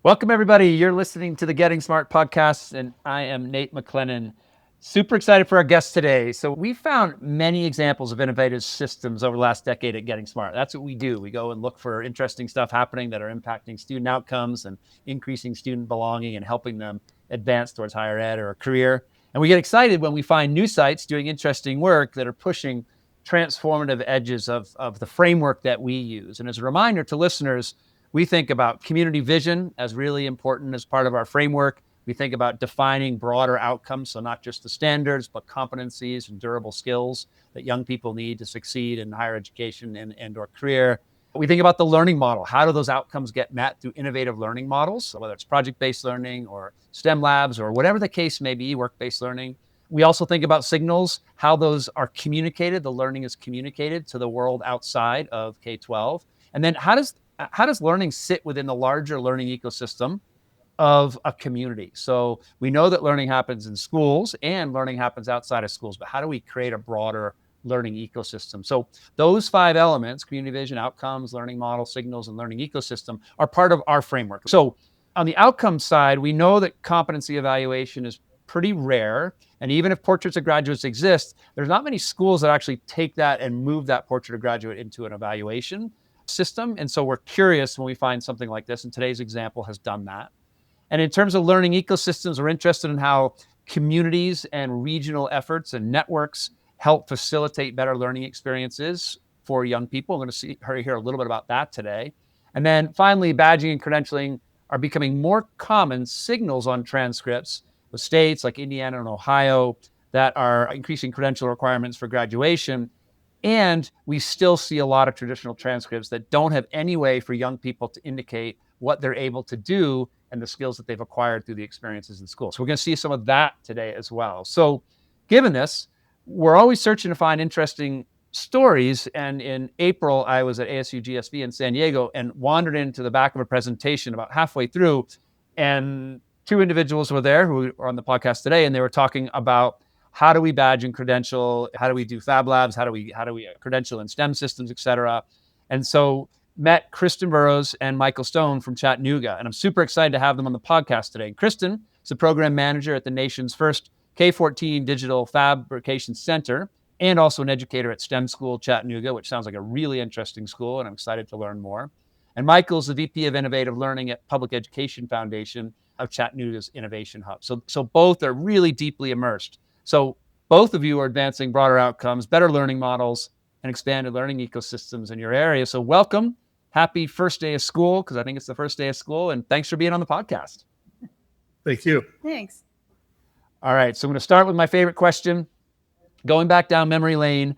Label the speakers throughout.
Speaker 1: Welcome, everybody. You're listening to the Getting Smart podcast, and I am Nate McClennen. Super excited for our guest today. So we found many examples of innovative systems over the last decade at Getting Smart. That's what we do. We go and look for interesting stuff happening that are impacting student outcomes and increasing student belonging and helping them advance towards higher ed or a career. And we get excited when we find new sites doing interesting work that are pushing transformative edges of the framework that we use. And as a reminder to listeners, we think about community vision as really important as part of our framework. We think about defining broader outcomes, so not just the standards, but competencies and durable skills that young people need to succeed in higher education and or career. We think about the learning model. How do those outcomes get met through innovative learning models, so whether it's project-based learning or STEM labs or whatever the case may be, work-based learning. We also think about signals, how those are communicated, the learning is communicated to the world outside of K-12. And then how does learning sit within the larger learning ecosystem of a community? So we know that learning happens in schools and learning happens outside of schools, but how do we create a broader learning ecosystem? So those 5 elements, community vision, outcomes, learning model, signals, and learning ecosystem, are part of our framework. So on the outcome side, we know that competency evaluation is pretty rare. And even if portraits of graduates exist, there's not many schools that actually take that and move that portrait of graduate into an evaluation system. And so we're curious when we find something like this, and today's example has done that. And in terms of learning ecosystems, we're interested in how communities and regional efforts and networks help facilitate better learning experiences for young people. We're going to hear a little bit about that today. And then finally, badging and credentialing are becoming more common signals on transcripts with states like Indiana and Ohio that are increasing credential requirements for graduation. And we still see a lot of traditional transcripts that don't have any way for young people to indicate what they're able to do and the skills that they've acquired through the experiences in school. So we're going to see some of that today as well. So given this, we're always searching to find interesting stories. And in April, I was at ASU GSV in San Diego and wandered into the back of a presentation about halfway through. And 2 individuals were there who are on the podcast today, and they were talking about how do we badge and credential? How do we do Fab Labs? How do we credential in STEM systems, et cetera? And so met Kristen Burrus and Michael Stone from Chattanooga. And I'm super excited to have them on the podcast today. Kristen is a program manager at the nation's first K-14 Digital Fabrication Center and also an educator at STEM School Chattanooga, which sounds like a really interesting school, and I'm excited to learn more. And Michael's the VP of Innovative Learning at Public Education Foundation of Chattanooga's Innovation Hub. So both are really deeply immersed. So both of you are advancing broader outcomes, better learning models, and expanded learning ecosystems in your area. So welcome. Happy first day of school, because I think it's the first day of school. And thanks for being on the podcast.
Speaker 2: Thank you.
Speaker 3: Thanks.
Speaker 1: All right. So I'm going to start with my favorite question. Going back down memory lane,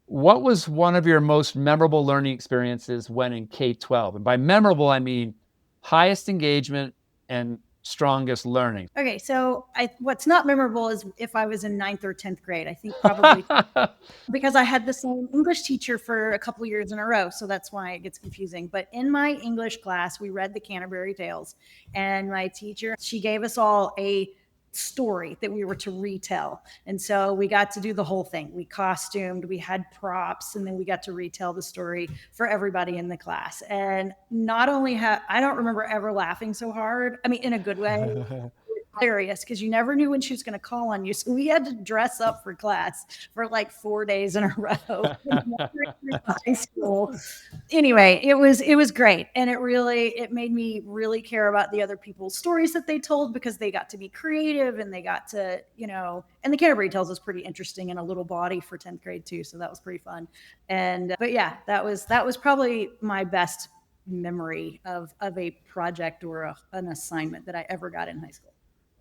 Speaker 1: what was one of your most memorable learning experiences when in K-12? And by memorable, I mean highest engagement and strongest learning.
Speaker 3: Okay, so what's not memorable is if I was in 9th or 10th grade. I think probably because I had the same English teacher for a couple of years in a row, so that's why it gets confusing. But in my English class, we read the Canterbury Tales, and my teacher, she gave us all a story that we were to retell. And so we got to do the whole thing. We costumed, we had props, and then we got to retell the story for everybody in the class. And not only I don't remember ever laughing so hard. I mean, in a good way. Hilarious, because you never knew when she was going to call on you. So we had to dress up for class for like 4 days in a row. High school. Anyway, it was great, and it made me really care about the other people's stories that they told, because they got to be creative and they got to, and the Canterbury Tales was pretty interesting in a little body for 10th grade too, so that was pretty fun. And but yeah, that was probably my best memory of a project or an assignment that I ever got in high school.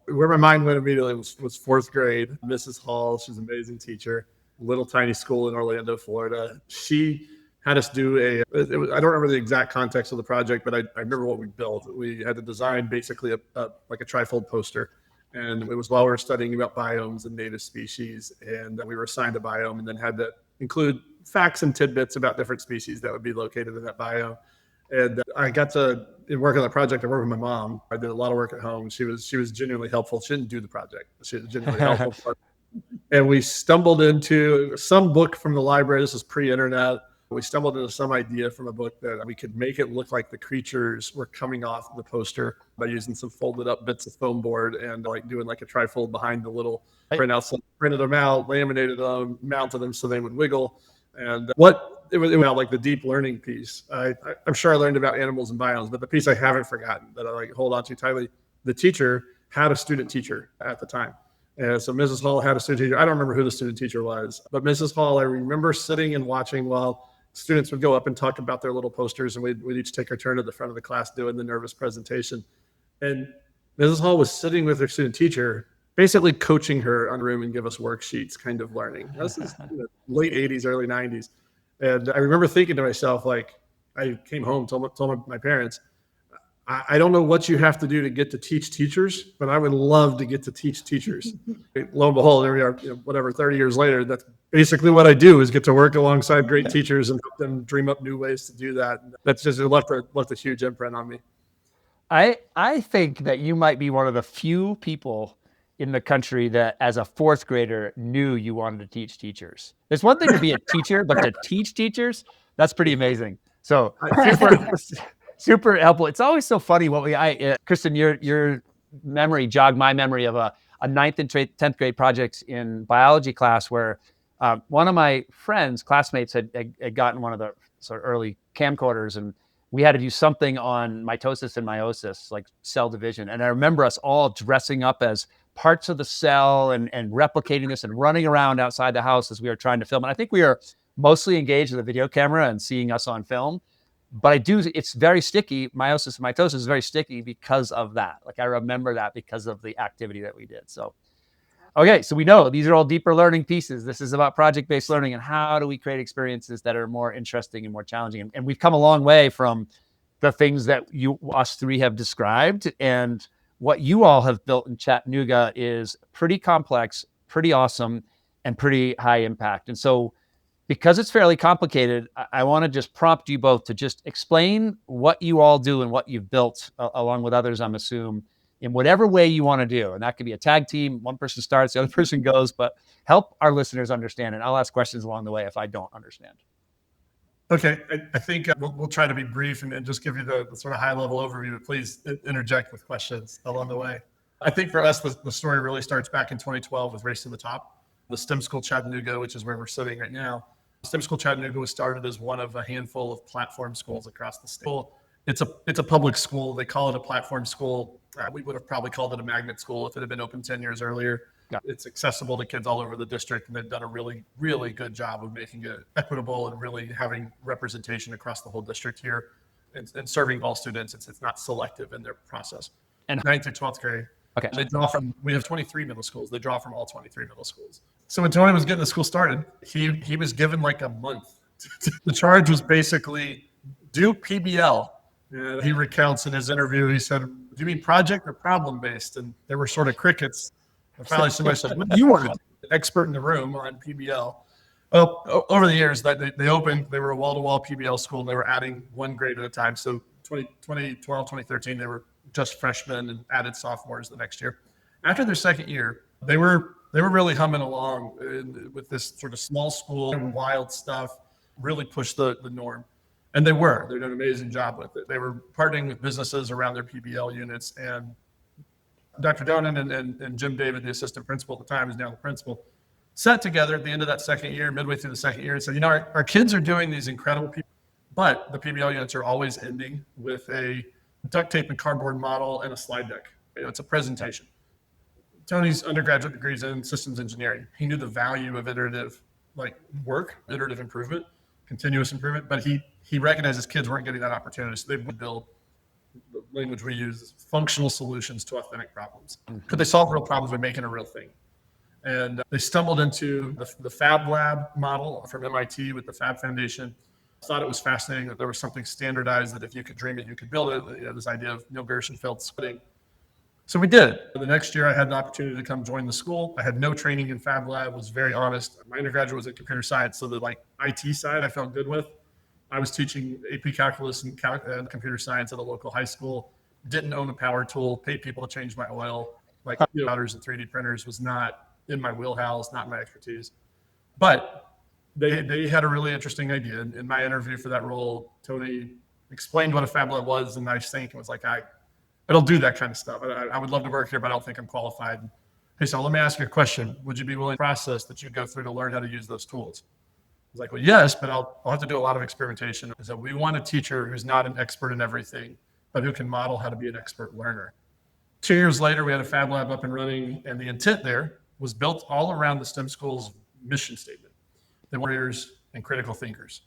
Speaker 2: Where my mind went immediately was 4th grade. Mrs. Hall, she's an amazing teacher. Little tiny school in Orlando, Florida. She had us do I don't remember the exact context of the project, but I remember what we built. We had to design basically like a trifold poster. And it was while we were studying about biomes and native species. And we were assigned a biome and then had to include facts and tidbits about different species that would be located in that biome. And I got to work on the project. I worked with my mom. I did a lot of work at home. She was genuinely helpful. She didn't do the project. She was genuinely helpful. And we stumbled into some book from the library. This was pre-internet We stumbled into some idea from a book that we could make it look like the creatures were coming off the poster by using some folded up bits of foam board and like doing like a trifold behind the little printouts. So printed them out, laminated them, mounted them so they would wiggle. And what it was about, like the deep learning piece. I'm sure I learned about animals and biomes, but the piece I haven't forgotten that I like hold on to tightly, the teacher had a student teacher at the time. And so Mrs. Hall had a student teacher. I don't remember who the student teacher was, but Mrs. Hall, I remember sitting and watching while students would go up and talk about their little posters, and we'd each take our turn at the front of the class doing the nervous presentation. And Mrs. Hall was sitting with her student teacher, basically coaching her on room and give us worksheets, kind of learning. This is late 80s, early 90s. And I remember thinking to myself, like, I came home, told my parents, I don't know what you have to do to get to teach teachers, but I would love to get to teach teachers. Lo and behold, there we are, 30 years later, that's basically what I do, is get to work alongside great teachers and help them dream up new ways to do that. That's just left a huge imprint on me.
Speaker 1: I think that you might be one of the few people in the country that as a fourth grader knew you wanted to teach teachers. It's one thing to be a teacher, but to teach teachers, that's pretty amazing. So super helpful. It's always so funny Kristen, your memory jogged my memory of a 9th and 10th grade projects in biology class where one of my friends, classmates had gotten one of the sort of early camcorders, and we had to do something on mitosis and meiosis, like cell division. And I remember us all dressing up as parts of the cell and replicating this and running around outside the house as we were trying to film. And I think we were mostly engaged with a video camera and seeing us on film. But it's very sticky. Meiosis and mitosis is very sticky because of that. Like I remember that because of the activity that we did. So, okay, so we know these are all deeper learning pieces. This is about project-based learning and how do we create experiences that are more interesting and more challenging. And we've come a long way from the things that us three have described. And what you all have built in Chattanooga is pretty complex, pretty awesome, and pretty high impact. And so because it's fairly complicated, I want to just prompt you both to just explain what you all do and what you've built along with others, I'm assuming, in whatever way you want to do. And that could be a tag team. One person starts, the other person goes, but help our listeners understand. And I'll ask questions along the way if I don't understand.
Speaker 2: Okay. I think we'll try to be brief and just give you the sort of high level overview, but please interject with questions along the way. I think for us, the story really starts back in 2012 with Race to the Top. The STEM School Chattanooga, which is where we're sitting right now. STEM School Chattanooga was started as one of a handful of platform schools across the state. It's a public school. They call it a platform school. We would have probably called it a magnet school if it had been open 10 years earlier. Yeah. It's accessible to kids all over the district, and they've done a really, really good job of making it equitable and really having representation across the whole district here and serving all students. It's not selective in their process. And 9th through 12th grade. Okay. We have 23 middle schools. They draw from all 23 middle schools. So when Tony was getting the school started, he was given like a month. The charge was basically do PBL. And he recounts in his interview, he said, do you mean project or problem based? And there were sort of crickets. And finally somebody said, what do you want to do? Expert in the room on PBL. Well, over the years that they opened, they were a wall-to-wall PBL school. And they were adding one grade at a time. So 2012, 2013, they were just freshmen and added sophomores the next year. After their second year, they were really humming along with this sort of small school and wild stuff, really pushed the norm. And they're doing an amazing job with it. They were partnering with businesses around their PBL units. And Dr. Donan and Jim David, the assistant principal at the time, is now the principal, sat together at the end of that second year, midway through the second year, and said, our kids are doing these incredible people, but the PBL units are always ending with a duct tape and cardboard model and a slide deck. It's a presentation. Tony's undergraduate degree is in systems engineering. He knew the value of iterative work, iterative improvement, continuous improvement, but he recognized his kids weren't getting that opportunity. So they would build the language we use, functional solutions to authentic problems. Could they solve real problems by making a real thing? And they stumbled into the Fab Lab model from MIT with the Fab Foundation. Thought it was fascinating that there was something standardized that if you could dream it, you could build it. This idea of Neil Gershenfeld's splitting. So we did. The next year I had the opportunity to come join the school. I had no training in Fab Lab, was very honest. My undergraduate was in computer science, so the IT side I felt good with. I was teaching AP calculus and computer science at a local high school. Didn't own a power tool, paid people to change my oil. Routers and 3D printers was not in my wheelhouse, not my expertise. But they had a really interesting idea. In my interview for that role, Tony explained what a Fab Lab was, and I think it was like, I don't do that kind of stuff. I would love to work here, but I don't think I'm qualified. Hey, so let me ask you a question. Would you be willing to process that you go through to learn how to use those tools? I was like, well, yes, but I'll have to do a lot of experimentation. So we want a teacher who's not an expert in everything, but who can model how to be an expert learner. 2 years later, we had a Fab Lab up and running, and the intent there was built all around the STEM School's mission statement: they want warriors and critical thinkers.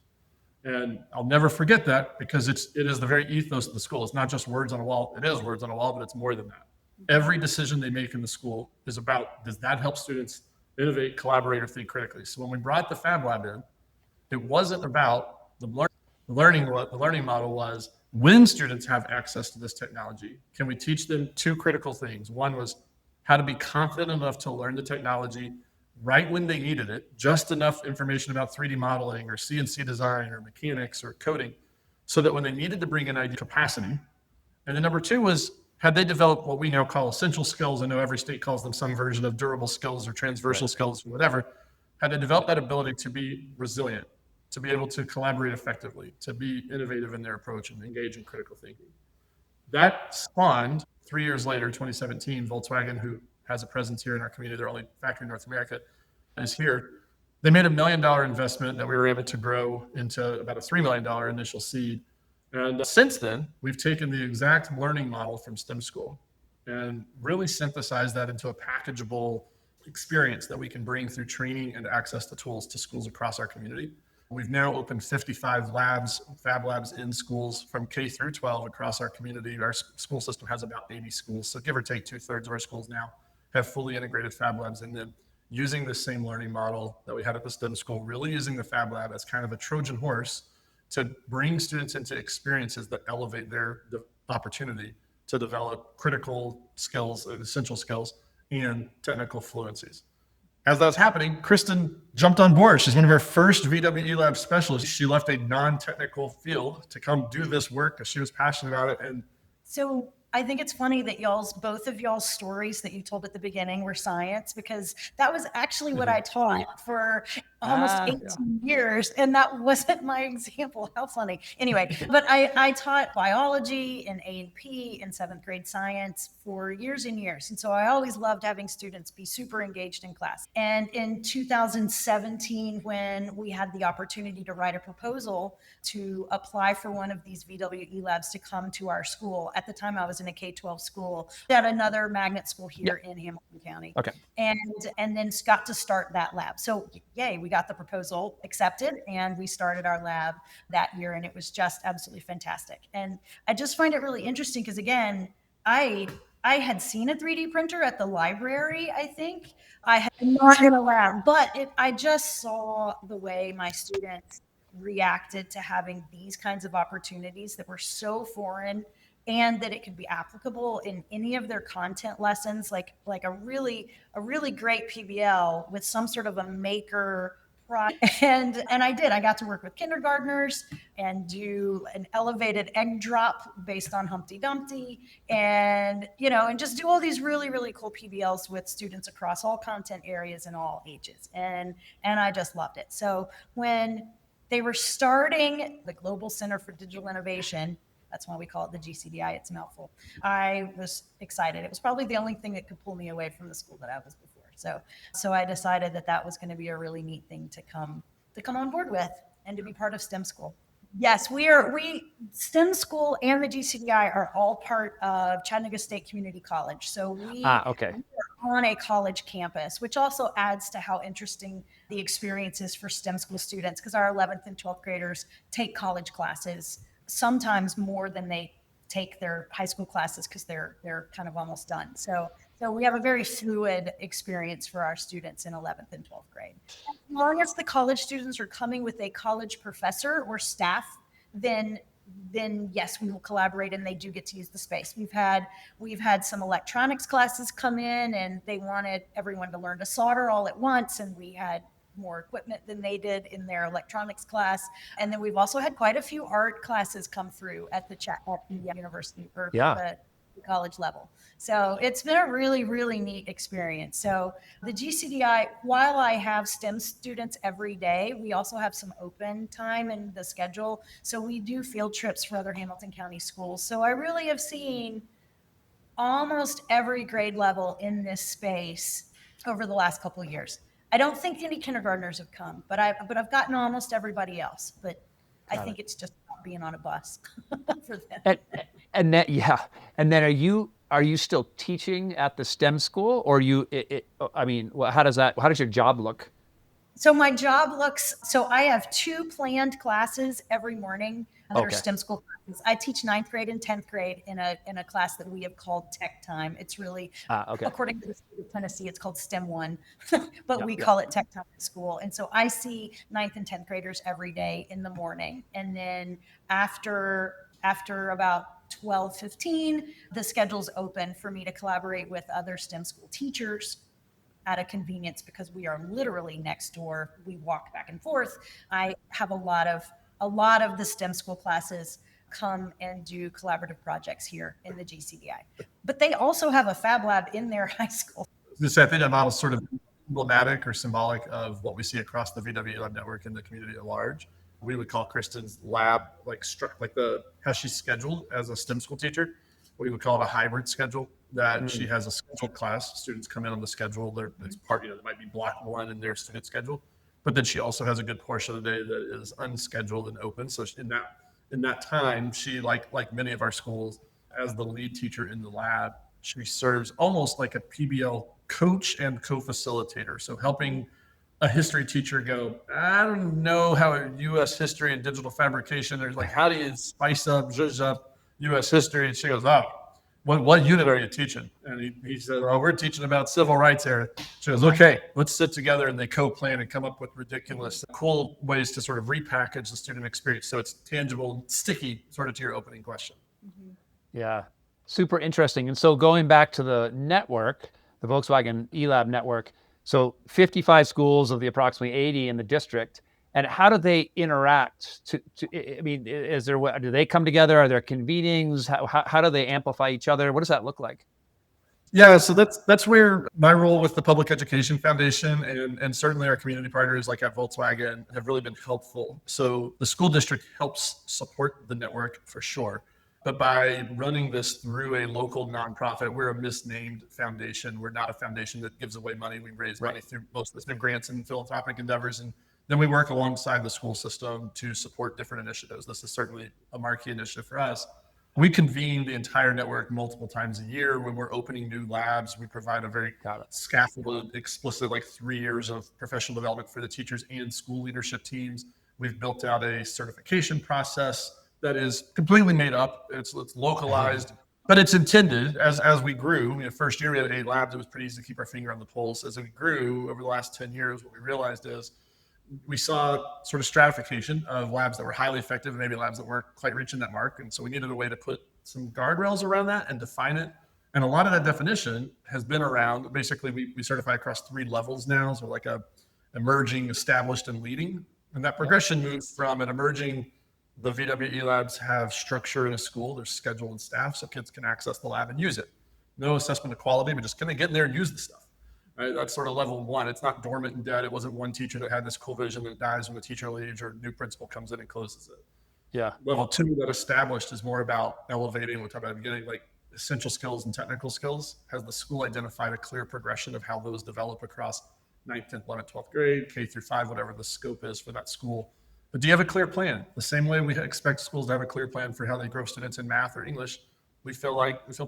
Speaker 2: And I'll never forget that, because it is the very ethos of the school. It's not just words on a wall. It is words on a wall, but it's more than that. Every decision they make in the school is about, does that help students innovate, collaborate, or think critically? So when we brought the Fab Lab in, it wasn't about the learning. What the learning model was, when students have access to this technology, can we teach them two critical things? One was how to be confident enough to learn the technology right when they needed it, just enough information about 3D modeling or CNC design or mechanics or coding, so that when they needed to bring in idea capacity. And then number two was, had they developed what we now call essential skills? I know every state calls them some version of durable skills or transversal skills or whatever. Had they developed that ability to be resilient, to be able to collaborate effectively, to be innovative in their approach and engage in critical thinking. That spawned 3 years later, 2017, Volkswagen, who has a presence here in our community, their only factory in North America, is here. They made $1 million investment that we were able to grow into about a $3 million initial seed. And since then, we've taken the exact learning model from STEM School and really synthesized that into a packageable experience that we can bring through training and access to tools to schools across our community. We've now opened 55 labs, Fab Labs in schools from K through 12 across our community. Our school system has about 80 schools, so give or take 2/3 of our schools now have fully integrated Fab Labs in them, using the same learning model that we had at the STEM School, really using the Fab Lab as kind of a Trojan horse to bring students into experiences that elevate their opportunity to develop critical skills, essential skills, and technical fluencies. As that was happening, Kristen jumped on board. She's one of our first VW eLab specialists. She left a non-technical field to come do this work because she was passionate about it. And
Speaker 3: so I think it's funny that both of y'all's stories that you told at the beginning were science, because that was actually what I taught for almost 18 years. And that wasn't my example. How funny. Anyway, but I taught biology and A&P and 7th grade science for years and years. And so I always loved having students be super engaged in class. And in 2017, when we had the opportunity to write a proposal to apply for one of these VW eLabs to come to our school, at the time I was in a K-12 school at another magnet school here in Hamilton County.
Speaker 1: Okay.
Speaker 3: And then got to start that lab. So yay, we got the proposal accepted and we started our lab that year, and it was just absolutely fantastic. And I just find it really interesting because, again, I had seen a 3D printer at the library, I think. I had not in a lab, but I just saw the way my students reacted to having these kinds of opportunities that were so foreign, and that it could be applicable in any of their content lessons, like a really great PBL with some sort of a maker project. And I got to work with kindergartners and do an elevated egg drop based on Humpty Dumpty, and just do all these really cool PBLs with students across all content areas and all ages. And I just loved it. So when they were starting the Global Center for Digital Innovation, that's why we call it the GCDI. It's a mouthful. I was excited. It was probably the only thing that could pull me away from the school that I was before. So I decided that was going to be a really neat thing to come on board with and to be part of STEM School. Yes, STEM School and the GCDI are all part of Chattanooga State Community College. So we are on a college campus, which also adds to how interesting the experience is for STEM School students, because our 11th and 12th graders take college classes sometimes more than they take their high school classes, because they're kind of almost done. So we have a very fluid experience for our students in 11th and 12th grade. As long as the college students are coming with a college professor or staff, then yes, we will collaborate, and they do get to use the space. We've had some electronics classes come in, and they wanted everyone to learn to solder all at once, and we had more equipment than they did in their electronics class. And then we've also had quite a few art classes come through at the university, or the college level. So it's been a really, really neat experience. So the GCDI, while I have STEM students every day, we also have some open time in the schedule. So we do field trips for other Hamilton County schools. So I really have seen almost every grade level in this space over the last couple of years. I don't think any kindergartners have come, but I've gotten almost everybody else. But I think it's just about being on a bus for them.
Speaker 1: And then, yeah. And then are you still teaching at the STEM school, or I mean, how does your job look?
Speaker 3: So my job so I have 2 planned classes every morning that are STEM school classes. I teach 9th grade and 10th grade in a class that we have called Tech Time. It's really, according to the state of Tennessee, it's called STEM 1, but we call it Tech Time at school. And so I see 9th and 10th graders every day in the morning. And then after about 12:15, the schedule's open for me to collaborate with other STEM school teachers at a convenience, because we are literally next door. We walk back and forth. I have a lot of the STEM school classes come and do collaborative projects here in the GCDI. But they also have a fab lab in their high school.
Speaker 2: I think that model is sort of emblematic or symbolic of what we see across the VW eLab network and the community at large. We would call Kristen's lab how she's scheduled as a STEM school teacher. We would call it a hybrid schedule, that she has a scheduled class. Students come in on the schedule. It's part, there might be block 1 in their student schedule, but then she also has a good portion of the day that is unscheduled and open. So in that time, she, like many of our schools, as the lead teacher in the lab, she serves almost like a PBL coach and co-facilitator. So helping a history teacher go, I don't know how U.S. history and digital fabrication, there's how do you spice up, zhuzh up U.S. history? And she goes, what unit are you teaching? And he said, we're teaching about civil rights era. She goes, okay, let's sit together, and they co-plan and come up with ridiculous, cool ways to sort of repackage the student experience so it's tangible, sticky, sort of to your opening question.
Speaker 1: Yeah, super interesting. And so going back to the network, the Volkswagen eLab network, so 55 schools of the approximately 80 in the district. And how do they interact? I mean, do they come together? Are there convenings? How do they amplify each other? What does that look like?
Speaker 2: Yeah, so that's where my role with the Public Education Foundation and certainly our community partners like at Volkswagen have really been helpful. So the school district helps support the network for sure. But by running this through a local nonprofit, we're a misnamed foundation. We're not a foundation that gives away money. We raise money through most of the grants and philanthropic endeavors. And then we work alongside the school system to support different initiatives. This is certainly a marquee initiative for us. We convene the entire network multiple times a year. When we're opening new labs, we provide a very scaffolded, explicit, 3 years of professional development for the teachers and school leadership teams. We've built out a certification process that is completely made up. It's localized, but it's intended as we grew. First year we had 8 labs. It was pretty easy to keep our finger on the pulse. As we grew over the last 10 years, what we realized is we saw sort of stratification of labs that were highly effective and maybe labs that weren't quite reaching that mark. And so we needed a way to put some guardrails around that and define it. And a lot of that definition has been around, basically we certify across 3 levels now. So like a emerging, established, and leading. And that progression moves from an emerging, the VW eLabs have structure in a school, there's schedule and staff, so kids can access the lab and use it. No assessment of quality, but just kind of get in there and use the stuff. Right? That's sort of level 1. It's not dormant and dead. It wasn't one teacher that had this cool vision that dies when the teacher leaves or new principal comes in and closes it.
Speaker 1: Yeah.
Speaker 2: Level 2, that established, is more about elevating, we'll talk about at the beginning, essential skills and technical skills. Has the school identified a clear progression of how those develop across 9th, 10th, 11th, 12th grade, K through 5, whatever the scope is for that school. But do you have a clear plan? The same way we expect schools to have a clear plan for how they grow students in math or English, we feel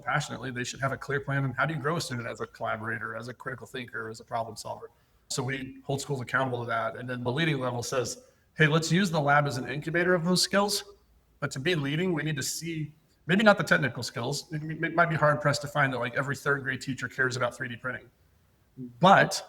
Speaker 2: passionately they should have a clear plan on how do you grow a student as a collaborator, as a critical thinker, as a problem solver. So we hold schools accountable to that. And then the leading level says, hey, let's use the lab as an incubator of those skills. But to be leading, we need to see, maybe not the technical skills. It might be hard pressed to find that every 3rd grade teacher cares about 3D printing. But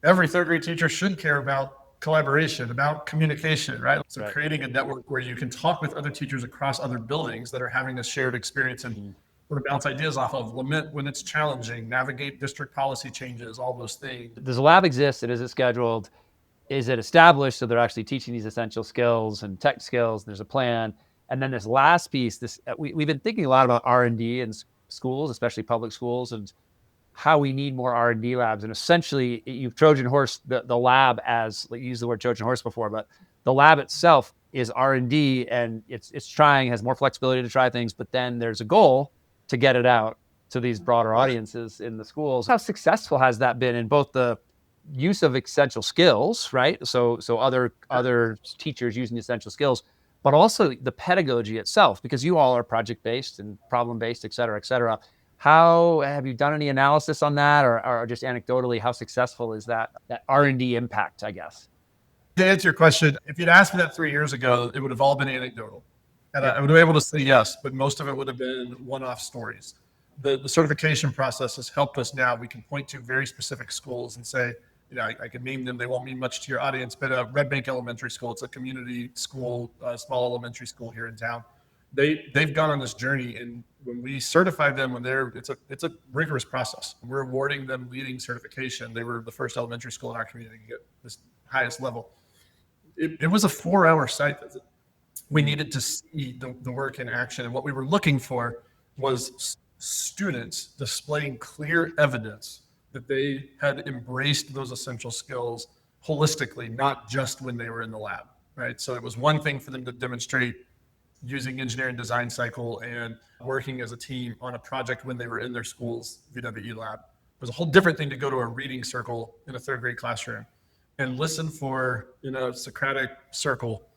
Speaker 2: every 3rd grade teacher should care about collaboration, about communication, right? So creating a network where you can talk with other teachers across other buildings that are having this shared experience and sort of bounce ideas off of, lament when it's challenging, navigate district policy changes, all those things.
Speaker 1: Does the lab exist? And is it scheduled? Is it established? So they're actually teaching these essential skills and tech skills. There's a plan. And then this last piece, we've been thinking a lot about R&D and schools, especially public schools, and how we need more R&D labs. And essentially, you've Trojan horse the lab as, like, you used the word Trojan horse before, but the lab itself is R&D, and it's trying, has more flexibility to try things, but then there's a goal to get it out to these broader audiences in the schools. How successful has that been in both the use of essential skills, right? So other teachers using essential skills, but also the pedagogy itself, because you all are project-based and problem-based, et cetera, et cetera. How have you done any analysis on that, or just anecdotally, how successful is that R&D impact, I guess?
Speaker 2: To answer your question, if you'd asked me that 3 years ago, it would have all been anecdotal. And I would have been able to say yes, but most of it would have been one-off stories. The certification process has helped us now. We can point to very specific schools and say, I can name them. They won't mean much to your audience, but Red Bank Elementary School, it's a community school, small elementary school here in town. They've gone on this journey, and when we certify them, it's a rigorous process. We're awarding them leading certification. They were the first elementary school in our community to get this highest level. It was a 4-hour site visit. We needed to see the work in action, and what we were looking for was students displaying clear evidence that they had embraced those essential skills holistically, not just when they were in the lab, right? So it was one thing for them to demonstrate using engineering design cycle and working as a team on a project when they were in their schools via the eLab. It was a whole different thing to go to a reading circle in a third grade classroom and listen for, a Socratic circle,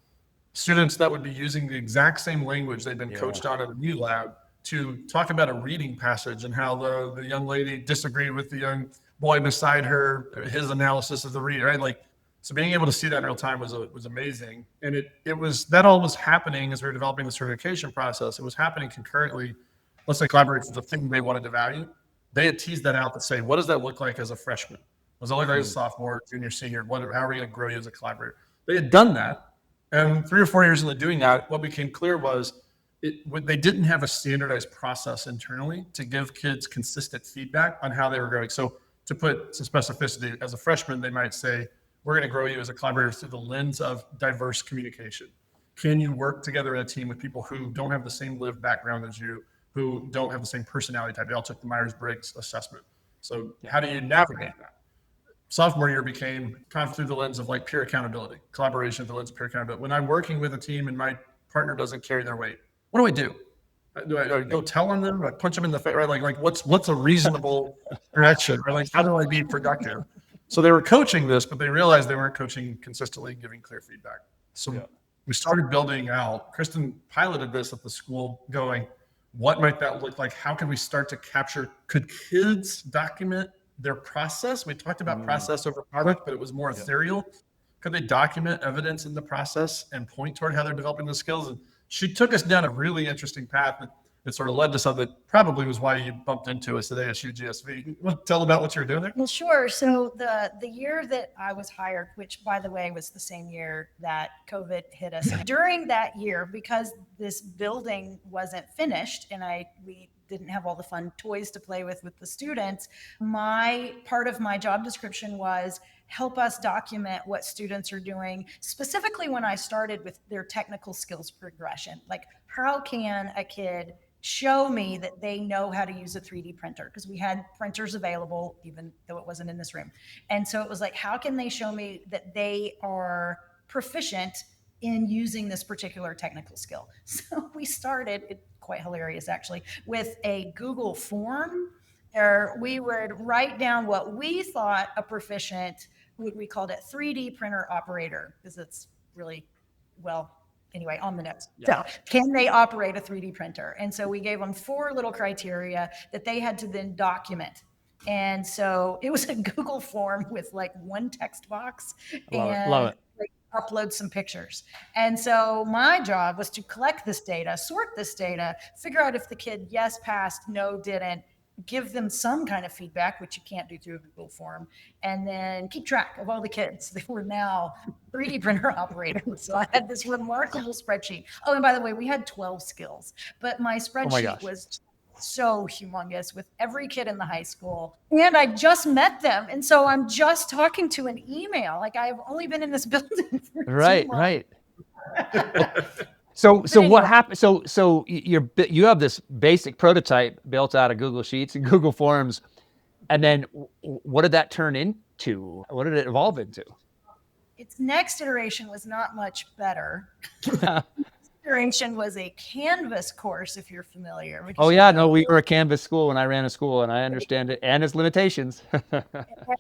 Speaker 2: students that would be using the exact same language they'd been coached on in the eLab to talk about a reading passage and how the young lady disagreed with the young boy beside her, his analysis of the reading, right? So being able to see that in real time was amazing. And that all was happening as we were developing the certification process. It was happening concurrently. Let's say collaboration was the thing they wanted to value. They had teased that out to say, what does that look like as a freshman? What does it look like as a sophomore, junior, senior? How are we going to grow you as a collaborator? They had done that. And 3 or 4 years into doing that, what became clear was they didn't have a standardized process internally to give kids consistent feedback on how they were growing. So to put some specificity, as a freshman, they might say, we're going to grow you as a collaborator through the lens of diverse communication. Can you work together in a team with people who don't have the same lived background as you, who don't have the same personality type? They all took the Myers-Briggs assessment. So how do you navigate that? Sophomore year became kind of through the lens of peer accountability, collaboration through the lens of peer accountability. When I'm working with a team and my partner doesn't carry their weight, what do I do? Do I go tell on them? Do I punch them in the face? Right? What's a reasonable reaction? Right? How do I be productive? So they were coaching this, but they realized they weren't coaching consistently, giving clear feedback. So we started building out. Kristen piloted this at the school, going, what might that look like? How can we start to capture? Could kids document their process? We talked about process over product, but it was more ethereal. Could they document evidence in the process and point toward how they're developing the skills? And she took us down a really interesting path that sort of led to something that probably was why you bumped into us today at UGSV. You want to tell about what you were doing there?
Speaker 3: Well, sure. So the year that I was hired, which by the way was the same year that COVID hit us, during that year, because this building wasn't finished and we didn't have all the fun toys to play with the students, part of my job description was help us document what students are doing, specifically when I started with their technical skills progression. Like, how can a kid show me that they know how to use a 3D printer? Because we had printers available, even though it wasn't in this room. And so it was like, how can they show me that they are proficient in using this particular technical skill? So we started, quite hilarious actually, with a Google form, or we would write down what we thought a proficient, we called it 3D printer operator, because it's really, anyway, on the notes. Yeah. So can they operate a 3D printer? And so we gave them 4 little criteria that they had to then document. And so it was a Google form with 1 text box.
Speaker 1: Love it.
Speaker 3: Upload some pictures. And so my job was to collect this data, sort this data, figure out if the kid, yes, passed, no, didn't, give them some kind of feedback, which you can't do through a Google form, and then keep track of all the kids. They were now 3D printer operators. So I had this remarkable spreadsheet. Oh, and by the way, we had 12 skills, but my spreadsheet was so humongous with every kid in the high school. And I just met them. And so I'm just talking to an email. I've only been in this building for 2 months.
Speaker 1: Right. So what
Speaker 3: anyway.
Speaker 1: happened? You have this basic prototype built out of Google Sheets and Google Forms, and then what did that turn into? What did it evolve into?
Speaker 3: Its next iteration was not much better. Iteration was a Canvas course, if you're familiar.
Speaker 1: Oh yeah, no, we were a Canvas school and I ran a school and I understand it and its limitations.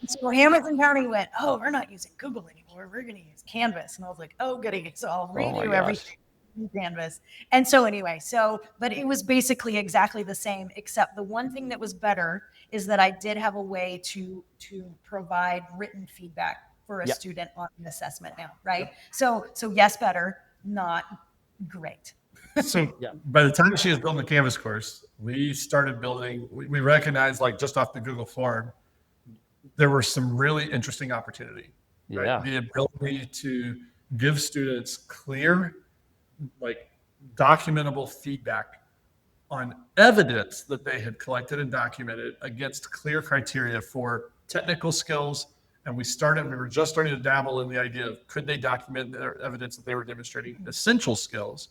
Speaker 3: So Hamilton County went, oh, we're not using Google anymore. We're going to use Canvas. And I was like, oh, goody. So I'll redo everything in Canvas. And so anyway, but it was basically exactly the same, except the one thing that was better is that I did have a way to provide written feedback for a student on an assessment now, right? So yes, better, not great.
Speaker 2: So by the time she was building the Canvas course, we started building, we recognized, like, just off the Google form, there were some really interesting opportunity. Right?
Speaker 1: Yeah.
Speaker 2: The ability to give students clear, like, documentable feedback on evidence that they had collected and documented against clear criteria for technical skills. And we were just starting to dabble in the idea of, could they document their evidence that they were demonstrating essential skills?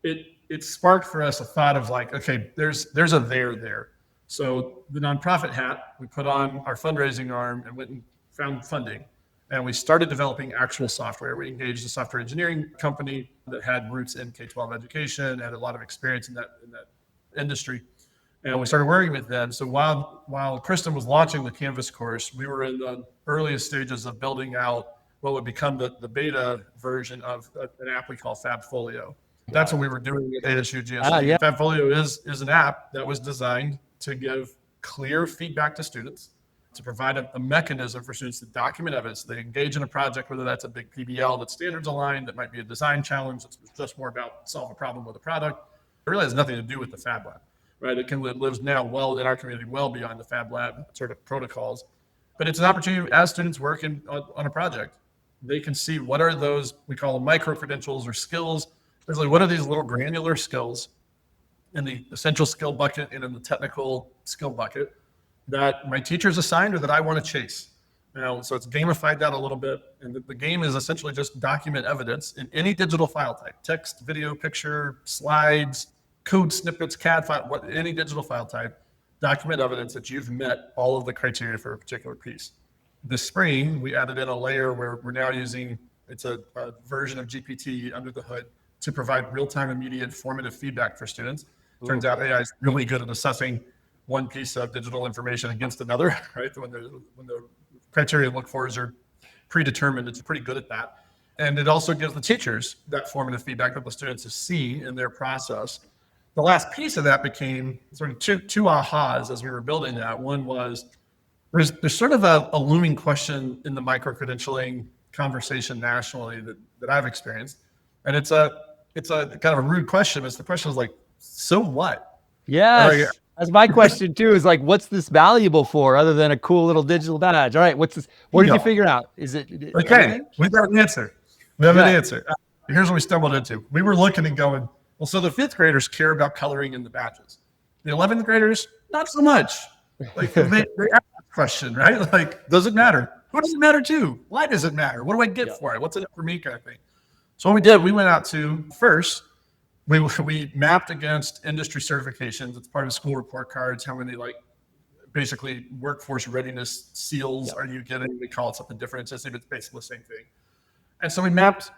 Speaker 2: It sparked for us a thought of, like, okay, there's a there. So the nonprofit hat, we put on our fundraising arm and went and found funding. And we started developing actual software. We engaged a software engineering company that had roots in K-12 education, had a lot of experience in that industry. And we started working with them. So while Kristen was launching the Canvas course, we were in the earliest stages of building out what would become the beta version of an app we call Folio. That's what we were doing at ASU GSD. Folio is an app that was designed to give clear feedback to students, to provide a mechanism for students to document evidence. They engage in a project, whether that's a big PBL that's standards aligned, that might be a design challenge, that's just more about solve a problem with a product. It really has nothing to do with the Fab Lab, right? It lives now well in our community, well beyond the Fab Lab sort of protocols. But it's an opportunity as students work on a project, they can see what are those, we call them micro credentials or skills. Basically, what are these little granular skills in the essential skill bucket and in the technical skill bucket that my teacher's assigned or that I want to chase. So it's gamified that a little bit. And the game is essentially just document evidence in any digital file type: text, video, picture, slides, code snippets, CAD file, any digital file type. Document evidence that you've met all of the criteria for a particular piece. This spring, we added in a layer where we're now using, it's a version of GPT under the hood to provide real-time, immediate, formative feedback for students. Turns out AI is really good at assessing one piece of digital information against another, right? When the criteria to look for are predetermined, it's pretty good at that. And it also gives the teachers that formative feedback that the students see in their process. The last piece of that became sort of two ahas as we were building that. One was, there's sort of a looming question in the micro-credentialing conversation nationally that I've experienced. And it's a kind of a rude question. But the question is, like, so what?
Speaker 1: Yes. That's my question too, is like, what's this valuable for other than a cool little digital badge? All right. What's this? What did you figure out? Is it
Speaker 2: okay?
Speaker 1: Everything?
Speaker 2: We've got an answer. We have an answer. Here's what we stumbled into. We were looking and going, well, so the 5th graders care about coloring in the badges. The 11th graders, not so much. Like, they ask the question, right? Like, does it matter? Who does it matter to? Why does it matter? What do I get for it? What's in it for me, kind of thing? So what we did, we went out to, first, we mapped against industry certifications. It's part of school report cards. How many, like, basically workforce readiness seals are you getting? We call it something different. It's basically the same thing. And so we mapped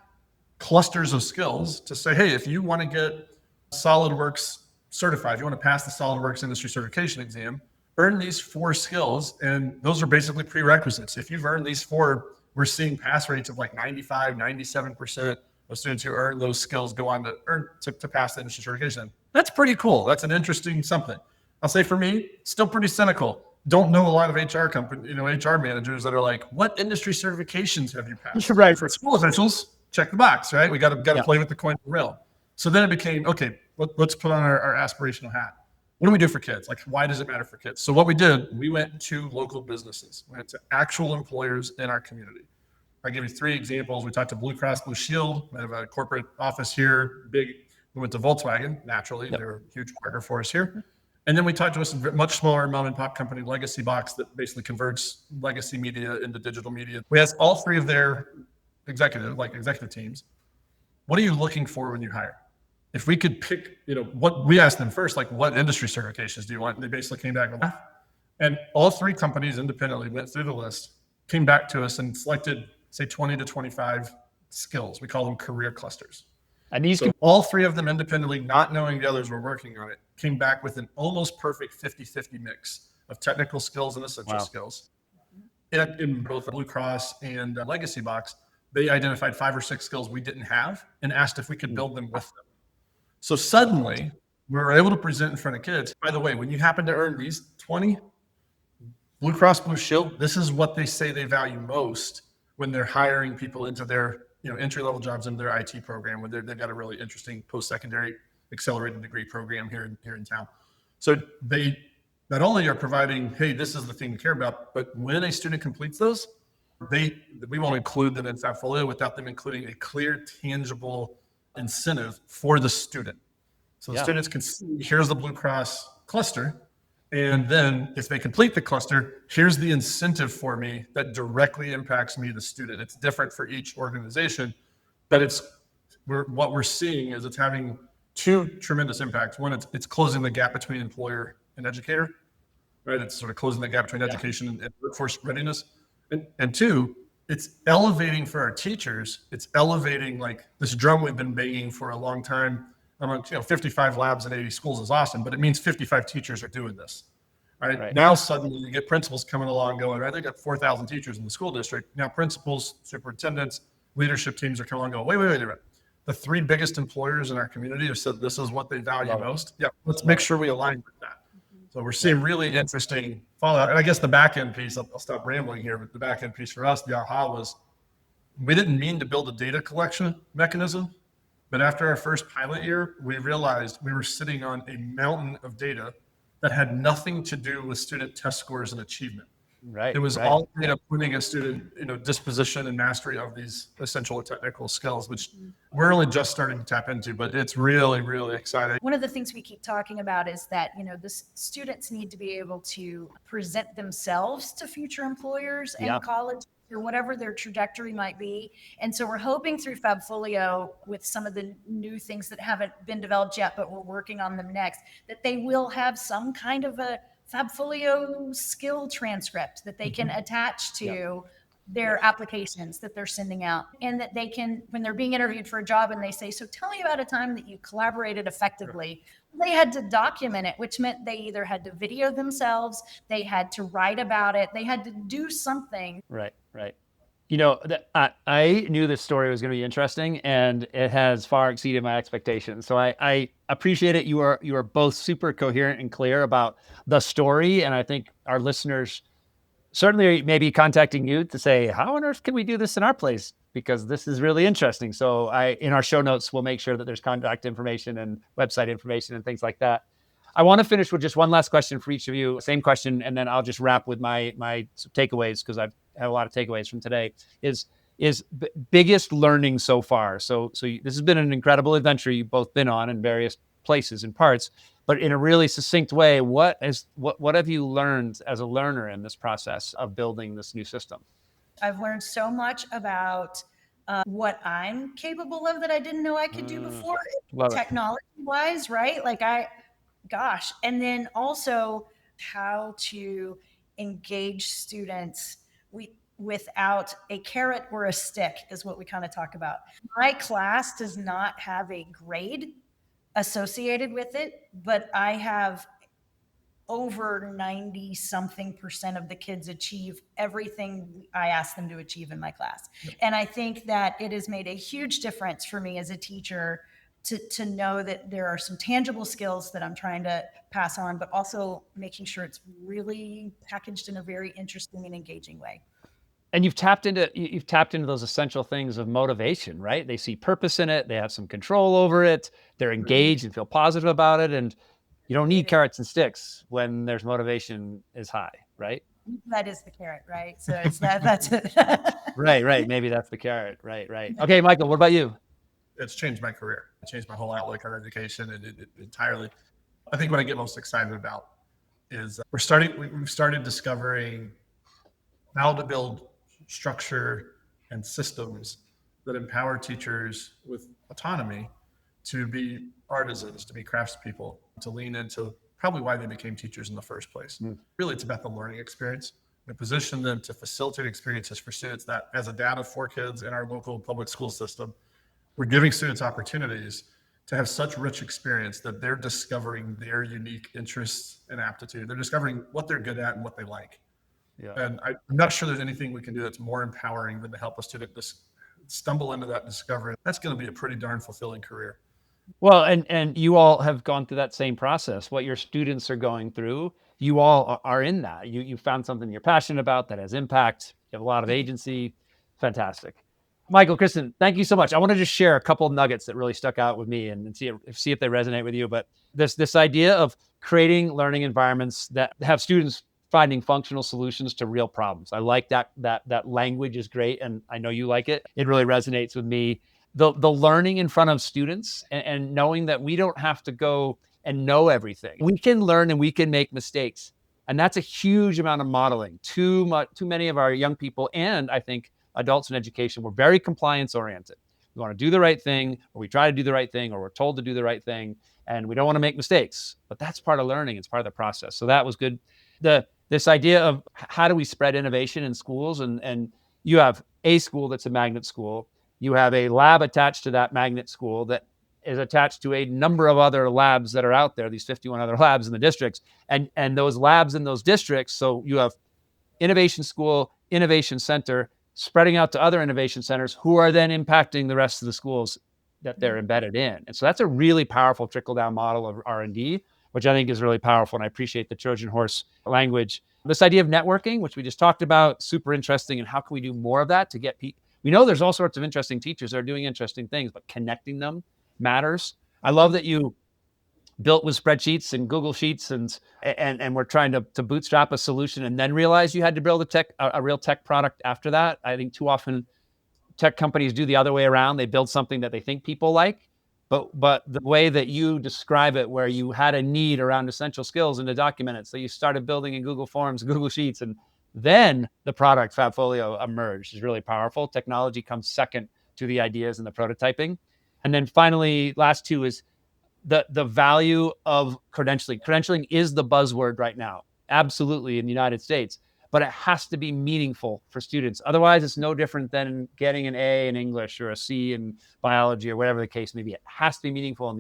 Speaker 2: clusters of skills to say, hey, if you want to get SolidWorks certified, if you want to pass the SolidWorks industry certification exam, earn these 4 skills. And those are basically prerequisites. If you've earned these 4, we're seeing pass rates of like 95, 97% of students who earn those skills go on to pass the industry certification. That's pretty cool. That's an interesting something. I'll say for me, still pretty cynical. Don't know a lot of HR managers that are like, what industry certifications have you passed?
Speaker 1: Right.
Speaker 2: For school officials, check the box, right? We got to play with the coin real. So then it became, okay, let's put on our aspirational hat. What do we do for kids? Like, why does it matter for kids? So what we did, we went to local businesses. We went to actual employers in our community. I'll give you 3 examples. We talked to Blue Cross Blue Shield. We have a corporate office here, big. We went to Volkswagen, naturally. They were a huge partner for us here. And then we talked to a much smaller mom and pop company, Legacy Box, that basically converts legacy media into digital media. We asked all 3 of their executive teams, what are you looking for when you hire? If we could pick, what we asked them first, like what industry certifications do you want? And they basically came back with that. And all 3 companies independently went through the list, came back to us and selected, say, 20 to 25 skills. We call them career clusters.
Speaker 1: And these
Speaker 2: all 3 of them independently, not knowing the others were working on it, came back with an almost perfect 50-50 mix of technical skills and essential skills. In both Blue Cross and Legacy Box, they identified 5 or 6 skills we didn't have and asked if we could build them with them. So suddenly, we were able to present in front of kids. By the way, when you happen to earn these 20, Blue Cross Blue Shield, this is what they say they value most when they're hiring people into their entry-level jobs in their IT program, when they've got a really interesting post-secondary accelerated degree program here in town. So they not only are providing, hey, this is the thing to care about, but when a student completes those, we won't include them in Folio without them including a clear, tangible incentive for the student. So the students can see, here's the Blue Cross cluster. And then if they complete the cluster, here's the incentive for me that directly impacts me, the student. It's different for each organization, but what we're seeing is it's having 2 tremendous impacts. One, it's closing the gap between employer and educator, right? It's sort of closing the gap between education and workforce readiness. And 2, it's elevating for our teachers. It's elevating like this drum we've been banging for a long time. 55 labs and 80 schools is awesome, but it means 55 teachers are doing this. Right? Now, suddenly you get principals coming along going, right? They got 4,000 teachers in the school district. Now principals, superintendents, leadership teams are coming along going, wait. The 3 biggest employers in our community have said this is what they value most. Yeah, let's make sure we align with that. So we're seeing really interesting fallout. And I guess the back end piece, I'll stop rambling here, but the back end piece for us, the aha was, we didn't mean to build a data collection mechanism. But after our first pilot year, we realized we were sitting on a mountain of data that had nothing to do with student test scores and achievement.
Speaker 1: Right.
Speaker 2: It was all data pointing a student, disposition and mastery of these essential technical skills, which we're only just starting to tap into, but it's really, really exciting.
Speaker 3: One of the things we keep talking about is that, the students need to be able to present themselves to future employers and college or whatever their trajectory might be. And so we're hoping through FabFolio, with some of the new things that haven't been developed yet, but we're working on them next, that they will have some kind of a FabFolio skill transcript that they can attach to their applications that they're sending out, and that they can, when they're being interviewed for a job and they say, so tell me about a time that you collaborated effectively, they had to document it, which meant they either had to video themselves, they had to write about it, they had to do something.
Speaker 1: Right. I knew this story was going to be interesting, and it has far exceeded my expectations. So I appreciate it. You are both super coherent and clear about the story, and I think our listeners certainly may be contacting you to say, how on earth can we do this in our place? Because this is really interesting. So in our show notes, we'll make sure that there's contact information and website information and things like that. I want to finish with just one last question for each of you. Same question, and then I'll just wrap with my takeaways, because I've had a lot of takeaways from today. Is biggest learning so far? So this has been an incredible adventure you've both been on in various places and parts, but in a really succinct way, what have you learned as a learner in this process of building this new system?
Speaker 3: I've learned so much about what I'm capable of that I didn't know I could do before, technology-wise, right? And then also how to engage students without a carrot or a stick is what we kind of talk about. My class does not have a grade associated with it, but I have over 90-something% of the kids achieve everything I ask them to achieve in my class. And I think that it has made a huge difference for me as a teacher to know that there are some tangible skills that I'm trying to pass on, but also making sure it's really packaged in a very interesting and engaging way.
Speaker 1: And you've tapped into those essential things of motivation, right? They see purpose in it. They have some control over it. They're engaged and feel positive about it. And you don't need carrots and sticks when there's motivation is high, right?
Speaker 3: That is the carrot, right? So it's that's it.
Speaker 1: Right. Maybe that's the carrot. Right. Okay, Michael, what about you?
Speaker 2: It's changed my career. It changed my whole outlook on education and it entirely. I think what I get most excited about is we've started discovering how to build structure and systems that empower teachers with autonomy to be artisans, to be craftspeople, to lean into probably why they became teachers in the first place. Really, it's about the learning experience. We position them to facilitate experiences for students that, as a dad of 4 kids in our local public school system, we're giving students opportunities to have such rich experience that they're discovering their unique interests and aptitude. They're discovering what they're good at and what they like.
Speaker 1: Yeah.
Speaker 2: And I'm not sure there's anything we can do that's more empowering than to help a student stumble into that discovery. That's going to be a pretty darn fulfilling career.
Speaker 1: Well, and you all have gone through that same process. What your students are going through, you all are in that. You found something you're passionate about that has impact. You have a lot of agency. Fantastic. Michael, Kristen, thank you so much. I want to just share a couple of nuggets that really stuck out with me and see if they resonate with you. But this idea of creating learning environments that have students finding functional solutions to real problems. I like that language is great, and I know you like it. It really resonates with me. The learning in front of students and knowing that we don't have to go and know everything. We can learn and we can make mistakes. And that's a huge amount of modeling. Too many of our young people, and I think adults in education, we're very compliance oriented. We want to do the right thing, or we try to do the right thing, or we're told to do the right thing, and we don't want to make mistakes. But that's part of learning. It's part of the process. So that was good. This idea of how do we spread innovation in schools, and you have a school that's a magnet school. You have a lab attached to that magnet school that is attached to a number of other labs that are out there, these 51 other labs in the districts, and those labs in those districts. So you have innovation school, innovation center, spreading out to other innovation centers who are then impacting the rest of the schools that they're embedded in. And so that's a really powerful trickle-down model of R&D, which I think is really powerful. And I appreciate the Trojan horse language. This idea of networking, which we just talked about, super interesting. And how can we do more of that to get people? We know there's all sorts of interesting teachers that are doing interesting things, but connecting them matters. I love that you built with spreadsheets and Google Sheets and we're trying to bootstrap a solution and then realize you had to build a real tech product after that. I think too often tech companies do the other way around. They build something that they think people like, but the way that you describe it, where you had a need around essential skills and to document it. So you started building in Google Forms, Google Sheets, and then the product Folio emerged is really powerful. Technology comes second to the ideas and the prototyping. And then finally, last two is the value of credentialing. Credentialing is the buzzword right now, absolutely, in the United States, but it has to be meaningful for students. Otherwise, it's no different than getting an A in English or a C in biology or whatever the case may be. It has to be meaningful. And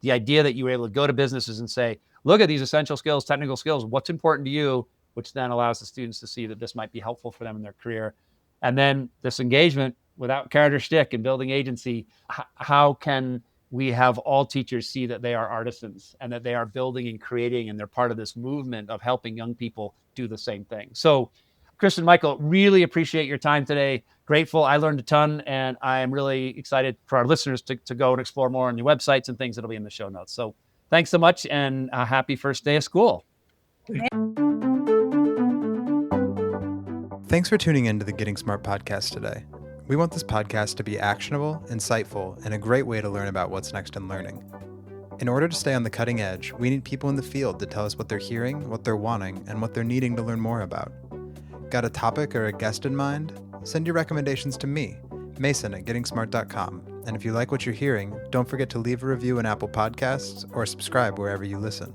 Speaker 1: the idea that you were able to go to businesses and say, look at these essential skills, technical skills, what's important to you, which then allows the students to see that this might be helpful for them in their career. And then this engagement without carrot or stick and building agency, how can we have all teachers see that they are artisans and that they are building and creating and they're part of this movement of helping young people do the same thing. So Kristen, Michael, really appreciate your time today. Grateful. I learned a ton and I am really excited for our listeners to go and explore more on your websites and things that'll be in the show notes. So thanks so much and a happy first day of school.
Speaker 4: Thanks for tuning in to the Getting Smart podcast today. We want this podcast to be actionable, insightful, and a great way to learn about what's next in learning. In order to stay on the cutting edge, we need people in the field to tell us what they're hearing, what they're wanting, and what they're needing to learn more about. Got a topic or a guest in mind? Send your recommendations to me, Mason at gettingsmart.com. And if you like what you're hearing, don't forget to leave a review in Apple Podcasts or subscribe wherever you listen.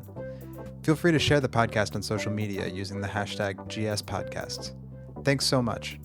Speaker 4: Feel free to share the podcast on social media using the hashtag GSPodcasts. Thanks so much.